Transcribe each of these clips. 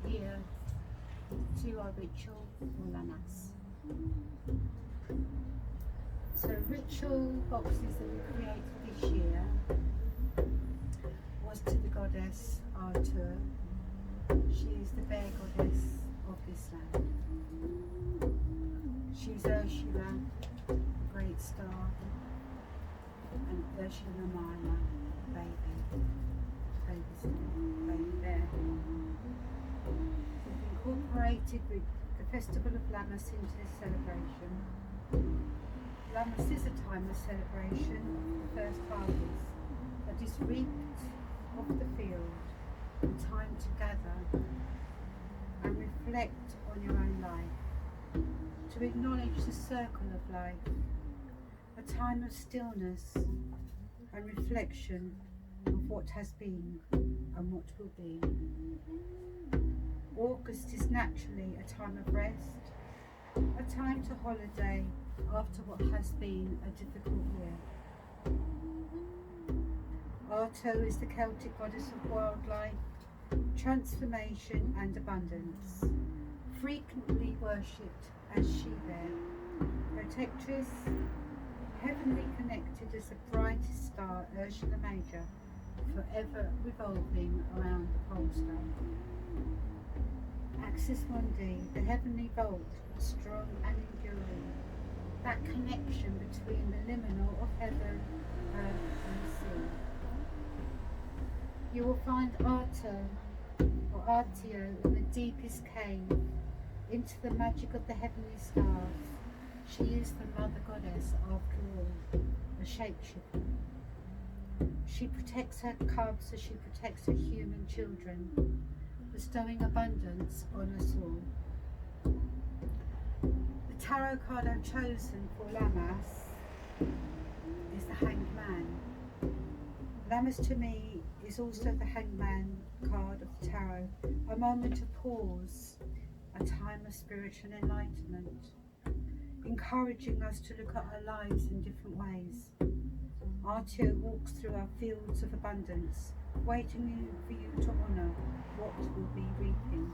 here to our ritual or Lamas. So ritual boxes that we created this year was to the goddess Arto. She is the bear goddess of this land. She's Ursula, the great star, and Ursula Mama, baby star, baby bear. We've incorporated with the festival of Lammas into this celebration. Lammas is a time of celebration of the first harvest that is reaped off the field, a time to gather and reflect on your own life, to acknowledge the circle of life, a time of stillness and reflection of what has been and what will be. August is naturally a time of rest, a time to holiday after what has been a difficult year. Arto is the Celtic goddess of wildlife, transformation and abundance, frequently worshipped as she-bear, protectress, heavenly connected as the brightest star Ursula Major, forever revolving around the pole star. Axis Mundi, the heavenly vault, strong and enduring, that connection between the liminal of heaven, earth and sea. You will find Arto or Artio in the deepest cave, into the magic of the heavenly stars. She is the mother goddess after all, a shapeshifter. She protects her cubs as she protects her human children, bestowing abundance on us all. The tarot card I've chosen for Lammas is the Hanged Man. Lammas to me is also the Hanged Man card of the tarot, a moment of pause, a time of spiritual enlightenment, encouraging us to look at our lives in different ways. Arto walks through our fields of abundance, waiting for you to honour what will be reaping.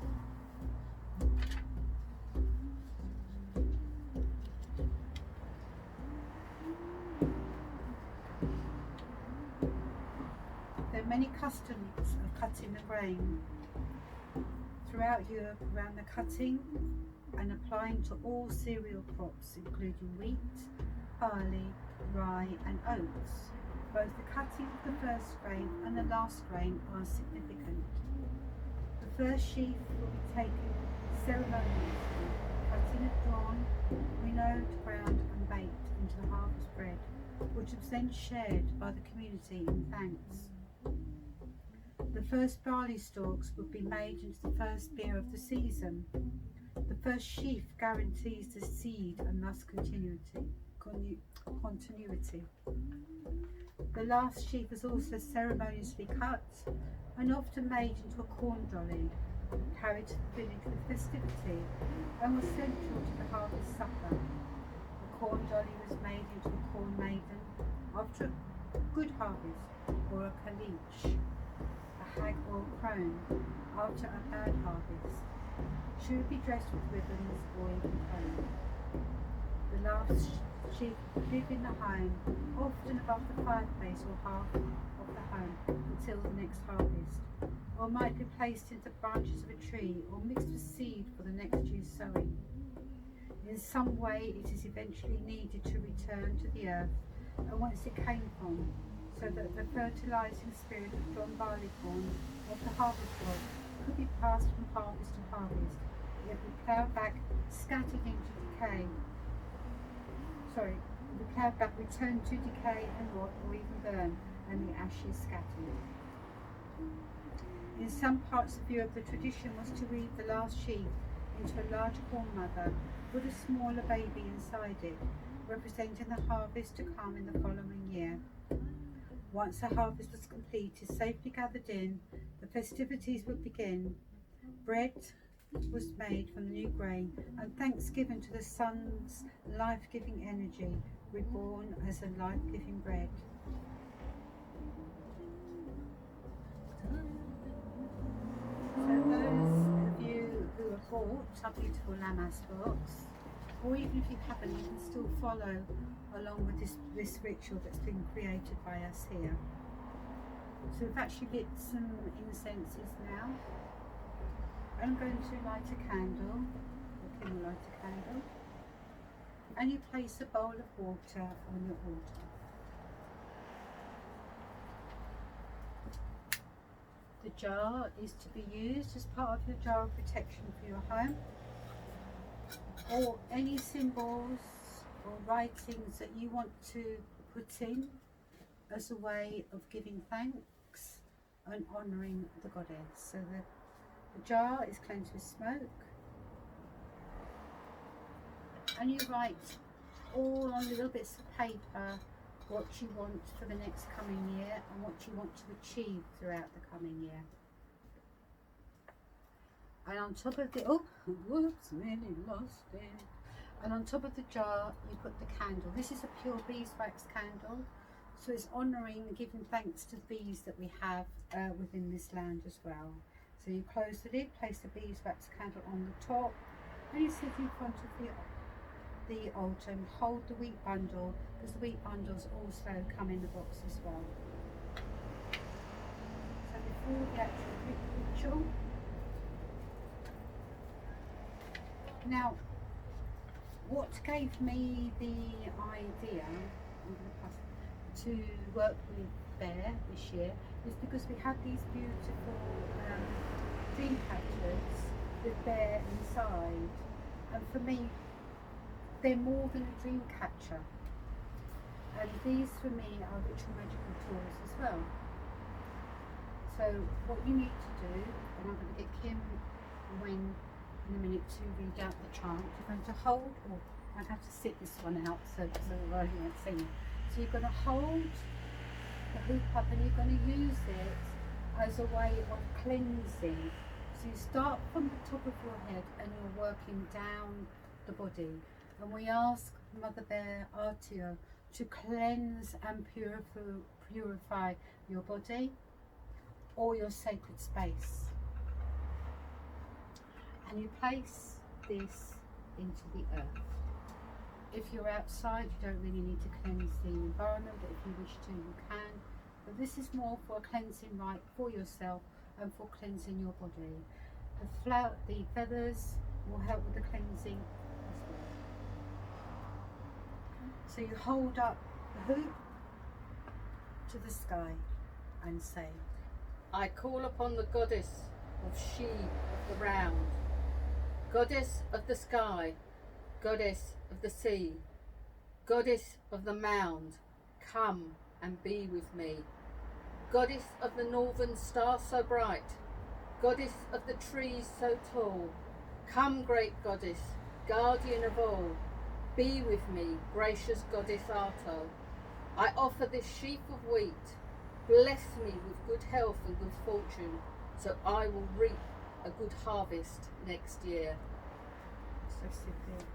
There are many customs of cutting the grain throughout Europe around the cutting and applying to all cereal crops, including wheat, barley, rye and oats. Both the cutting of the first grain and the last grain are significant. The first sheaf will be taken ceremoniously, cutting at dawn, winnowed, ground and baked into the harvest bread, which is then shared by the community in thanks. The first barley stalks would be made into the first beer of the season. The first sheaf guarantees the seed and thus continuity. The last sheaf is also ceremoniously cut and often made into a corn dolly, carried to the village with festivity, and was central to the harvest supper. The corn dolly was made into a corn maiden after a good harvest, or a caliche, a hag or a crone, after a bad harvest. She would be dressed with ribbons or even colour. The last sheep would live in the home, often above the fireplace or half of the home, until the next harvest, or might be placed into branches of a tree or mixed with seed for the next year's sowing. In some way it is eventually needed to return to the earth and whence it came from, so that the fertilising spirit of John Barleycorn of the harvest log could be passed from harvest to harvest, yet be ploughed back, scattered into decay. The ploughed back, returned to decay and rot, or even burn, and the ashes scattered. In some parts of Europe, the tradition was to weave the last sheaf into a large corn mother, with a smaller baby inside it, representing the harvest to come in the following year. Once the harvest was completed, safely gathered in, the festivities would begin. Bread was made from the new grain, and thanks given to the sun's life-giving energy, reborn as a life-giving bread. So those of you our beautiful Lammas books, or even if you haven't, you can still follow along with this ritual that's been created by us here. So we've actually lit some incenses now. I'm going to light a candle, or Kim will light a candle, and you place a bowl of water on your altar. The jar is to be used as part of your jar of protection for your home, or any symbols or writings that you want to put in as a way of giving thanks and honouring the goddess. So the jar is cleansed with smoke, and you write all on little bits of paper what you want for the next coming year and what you want to achieve throughout the coming year. And on top of the, whoops, nearly lost it. And on top of the jar you put the candle. This is a pure beeswax candle, so it's honouring and giving thanks to the bees that we have within this land as well. So you close the lid, place the beeswax candle on the top, and you sit in front of the altar and hold the wheat bundle, because the wheat bundles also come in the box as well. So before the actual ritual, now what gave me the idea to work with Bear this year is because we had these beautiful dream catchers with Bear inside, and for me they're more than a dream catcher, and these for me are ritual magical tools as well. So what you need to do, and I'm going to get Kim in a minute to read out the chant, you're going to hold, or I'd have to sit this one out so I won't sing. So you're going to hold the hoop up and you're going to use it as a way of cleansing. So you start from the top of your head and you're working down the body. And we ask Mother Bear Arto to cleanse and purify your body or your sacred space. And you place this into the earth. If you're outside, you don't really need to cleanse the environment, but if you wish to, you can. But this is more for a cleansing rite for yourself and for cleansing your body. The feathers will help with the cleansing as well. So you hold up the hoop to the sky and say, I call upon the goddess of she of the round, goddess of the sky, goddess of the sea, goddess of the mound, come and be with me. Goddess of the northern star so bright, goddess of the trees so tall, come great goddess, guardian of all, be with me, gracious goddess Arto. I offer this sheaf of wheat, bless me with good health and good fortune, so I will reap a good harvest next year. so simple.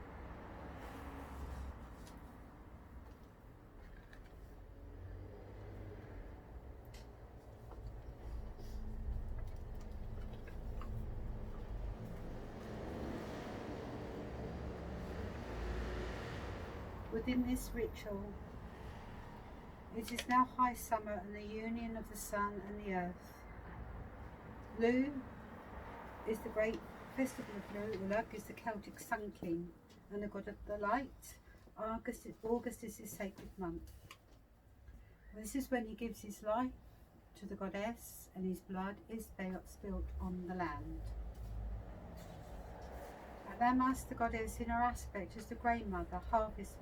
Within this ritual, it is now high summer and the union of the sun and the earth. Lugh is the great festival of Lugh is the Celtic sun king and the god of the light. August is his sacred month. This is when he gives his life to the goddess and his blood is spilt on the land. Lammas, the goddess in her aspect, is the grain mother, harvest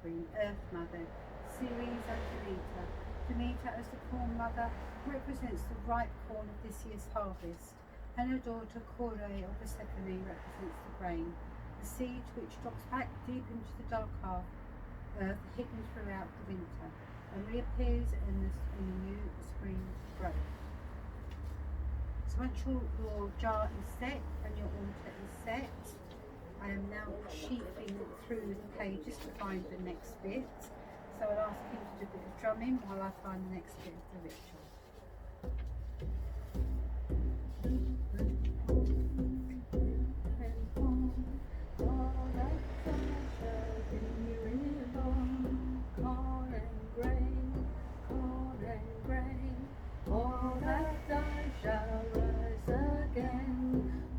queen, earth mother, Ceres and Demeter. Demeter as the corn mother represents the ripe corn of this year's harvest, and her daughter Kore or Persephone represents the grain, the seed which drops back deep into the dark earth, hidden throughout the winter, and reappears in the new spring growth. So once your jar is set and your altar is set, I am now sheathing through the pages to find the next bit. So I'll ask him to do a bit of drumming while I find the next bit of the ritual.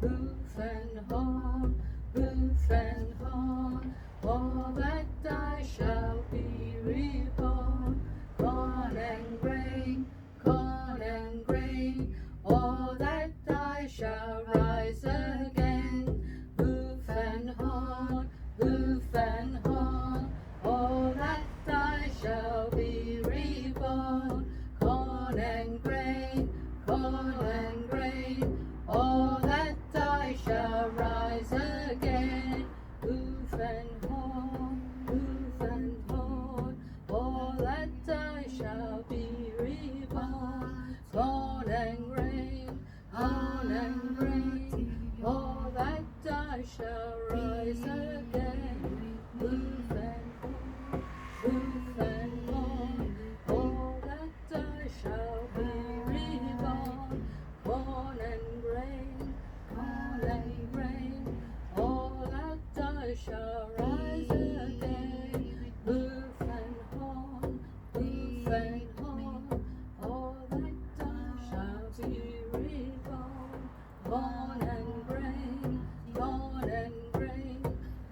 hoof and horn, hoof and horn. All that I shall be reborn. Corn and grain, corn and grain. All that I shall rise again. Hoof and horn, hoof and horn. All that I shall be reborn. Corn and grain, corn and grain. All that I shall rise again. Hoof and horn, hoof and horn. All that I shall be reborn. Corn and grain, corn and grain. All that I shall rise again. Hoof and horn, hoof and horn. All that I shall be reborn. Corn and grain, corn and grain. All that I shall rise again. Hoof and horn, hoof and horn. All that I shall be reborn. Corn and grain, corn and grain.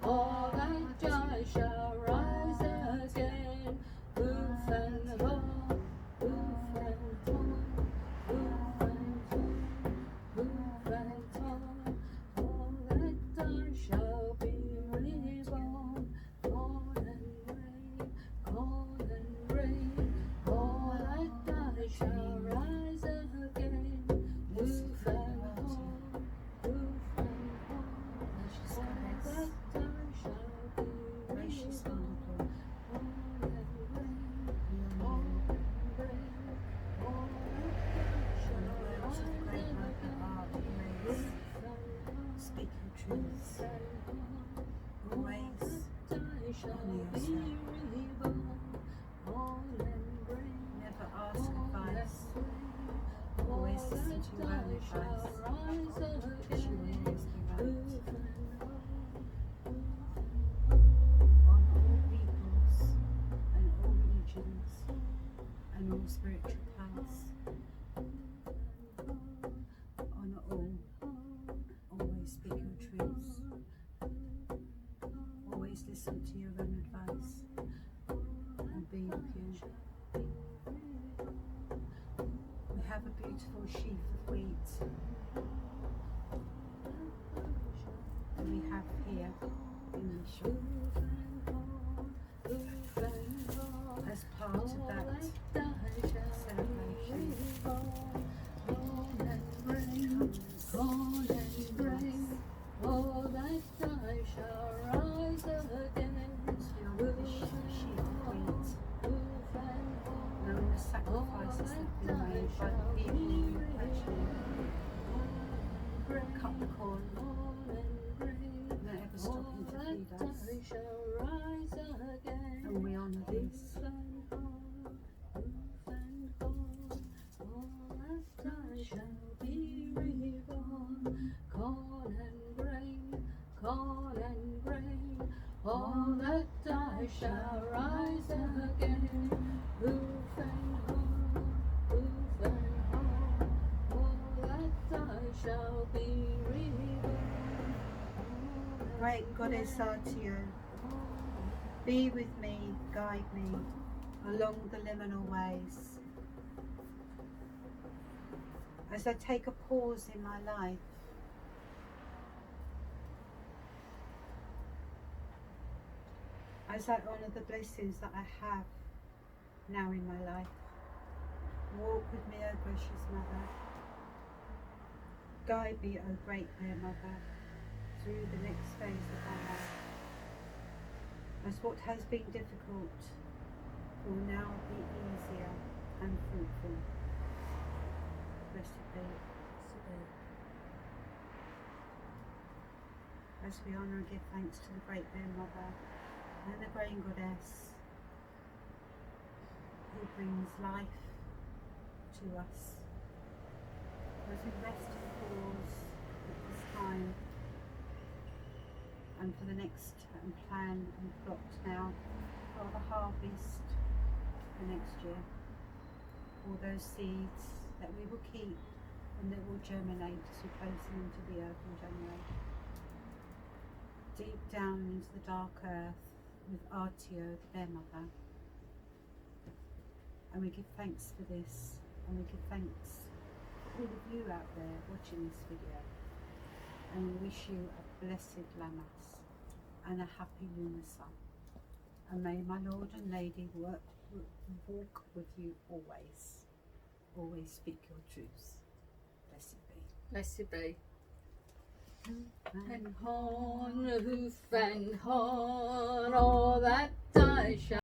All that I shall rise again. Hoof and horn, hoof and horn. Hoof and horn, hoof and horn. All that I shall be reborn. Corn and grain, corn and grain. All that I shall rise again. Hoof and horn, hoof and horn. All that I shall be reborn. Corn and grain, corn and grain. All that I shall rise again. Speaking truth, always I shall be reborn. Corn and grain, never ask advice, always listen to your own advice, because you will always be right. On all peoples and all religions and all spiritual paths, on all, always speak your truths, always listen to your own advice, and be pure. We have a beautiful sheaf of wheat that we have here in the shop as part of that celebration. Corn and grain, all that I shall rise again. With the sheaf of wheat, knowing the sacrifices that have been made by the people who actually cut the corn, not ever stopping to feed us, and we honour this. I shall be reborn. Corn and grain, corn and grain. All that I shall rise again. Hoof and horn, hoof and horn. All that I shall be reborn. Great Goddess Arto, be with me, guide me along the liminal ways. As I take a pause in my life, as I honour the blessings that I have now in my life, walk with me, O gracious Mother. Guide me, O great Bear Mother, through the next phase of my life. As what has been difficult will now be easier and fruitful. Blessed be. As we honour and give thanks to the Great Bear Mother and the Grain Goddess, who brings life to us. As we rest and pause at this time, and for the next plan and plot now for the harvest for next year, all those seeds that we will keep and that will germinate as we place them into the earth in January. Deep down into the dark earth with Arto, the bear mother. And we give thanks for this, and we give thanks for all of you out there watching this video. And we wish you a blessed Lammas and a happy lunar sun. And may my Lord and Lady walk with you always. Always speak your truths. Blessed be. Blessed be. And hon, hoof and horn, all that I shall.